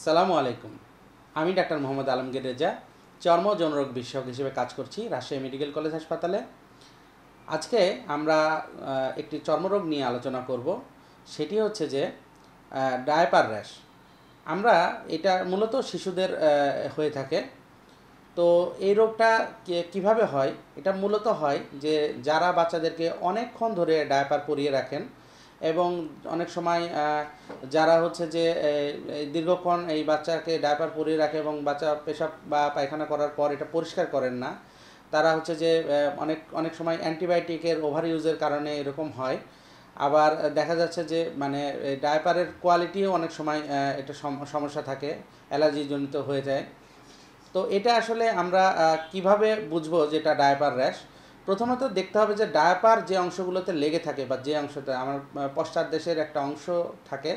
আসসালামু আলাইকুম। আমি ডাক্তার মোহাম্মদ আলমগীর রেজা, চর্ম যৌনরোগ বিশেষজ্ঞ হিসেবে কাজ করছি রাজশাহী মেডিকেল কলেজ হাসপাতালে। আজকে আমরা একটি চর্মরোগ নিয়ে আলোচনা করব। সেটি হচ্ছে যে ডায়াপার র্যাশ। এটা মূলত শিশুদের হয়ে থাকে। তো এই রোগটা কিভাবে হয়? এটা মূলত হয় যে যারা বাচ্চাদেরকে অনেকক্ষণ ধরে ডায়াপার পরিয়ে রাখেন এবং অনেক সময় যারা হচ্ছে যে দীর্ঘক্ষণ এই বাচ্চাকে ডায়াপার পরিয়ে রাখে এবং বাচ্চা পেশাব বা পায়খানা করার পর এটা পরিষ্কার করেন না, তারা হচ্ছে যে অনেক সময় অ্যান্টিবায়োটিকের ওভার ইউজের কারণে এরকম হয়। আবার দেখা যাচ্ছে যে ডায়াপারের কোয়ালিটিও অনেক সময় এটা সমস্যা থাকে, অ্যালার্জিজনিত হয়ে যায়। তো এটা আসলে আমরা কিভাবে বুঝবো যে এটা ডায়াপার র্যাশ? প্রথমত দেখতে হবে যে ডায়াপার যে অংশগুলোতে লেগে থাকে বা যে অংশটা আমার পশ্চাৎদেশের একটা অংশ থাকে,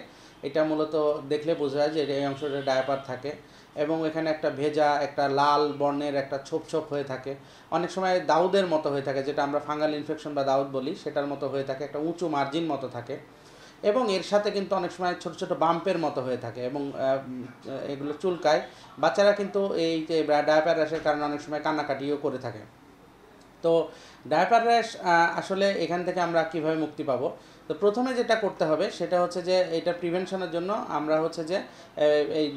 এটা মূলত দেখলে বোঝা যায় যে এই অংশটা ডায়াপার থাকে এবং এখানে একটা ভেজা একটা লাল বর্ণের একটা ছোপ ছোপ হয়ে থাকে। অনেক সময় দাউদের মতো হয়ে থাকে, যেটা আমরা ফাঙ্গাল ইনফেকশন বা দাউদ বলি, সেটার মতো হয়ে থাকে, একটা উঁচু মার্জিন মতো থাকে এবং এর সাথে কিন্তু অনেক সময় ছোট ছোট বাম্পের মতো হয়ে থাকে এবং এগুলো চুলকায়। বাচ্চারা কিন্তু এই যে ডায়াপার র্যাশের কারণে অনেক সময় কান্নাকাটিও করে থাকে। তো ডায়াপার র্যাশ আসলে এখান থেকে আমরা কিভাবে মুক্তি পাবো? তো প্রথমে যেটা করতে হবে সেটা হচ্ছে যে এটা প্রিভেনশনের জন্য আমরা হচ্ছে যে এই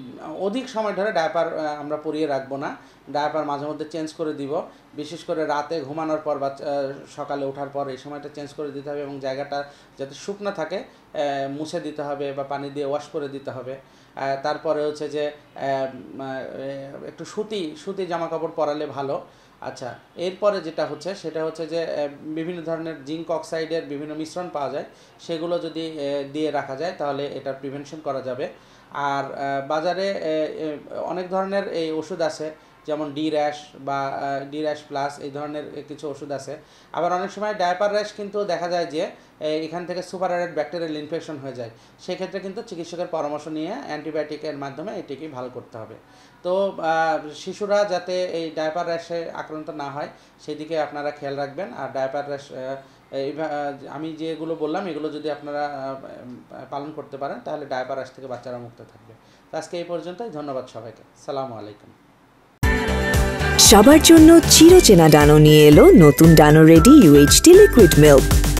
অধিক সময় ধরে ডায়াপার আমরা পরিয়ে রাখবো না। ডায়াপার মাঝে মধ্যে চেঞ্জ করে দিব, বিশেষ করে রাতে ঘুমানোর পর বা সকালে ওঠার পর এই সময়টা চেঞ্জ করে দিতে হবে এবং জায়গাটা যাতে শুকনো থাকে মুছে দিতে হবে বা পানি দিয়ে ওয়াশ করে দিতে হবে। তারপরে হচ্ছে যে একটু সুতি জামা কাপড় পরালে ভালো। আচ্ছা, এরপরে যেটা হচ্ছে সেটা হচ্ছে যে বিভিন্ন ধরনের জিঙ্ক অক্সাইডের বিভিন্ন মিশ্রণ পাওয়া যায়, সেগুলো যদি দিয়ে রাখা যায় তাহলে এটা প্রিভেনশন করা যাবে। আর বাজারে অনেক ধরনের এই ওষুধ আছে, যেমন ডি র্যাশ বা ডি র্যাশ প্লাস, এই ধরনের কিছু ওষুধ আছে। আবার অনেক সময় ডায়াপার র্যাশ কিন্তু দেখা যায় যে এখান থেকে সুপার অ্যাডেড ব্যাকটেরিয়াল ইনফেকশন হয়ে যায়। সেক্ষেত্রে কিন্তু চিকিৎসকের পরামর্শ নিয়ে অ্যান্টিবায়োটিকের মাধ্যমে এটিকে ভালো করতে হবে। তো শিশুরা যাতে এই ডায়াপার র্যাশে আক্রান্ত না হয় সেদিকে আপনারা খেয়াল রাখবেন। আর ডায়াপার র্যাশ আমি যেগুলো বললাম এগুলো যদি আপনারা পালন করতে পারেন তাহলে ডায়াপার র্যাশ থেকে বাচ্চারা মুক্ত থাকবে। তো আজকে এই পর্যন্তই। ধন্যবাদ সবাইকে। আসসালামু আলাইকুম। সবার জন্য চিরচেনা ডানো নিয়ে এলো নতুন ডানো রেডি UHT লিকুইড মিল্ক।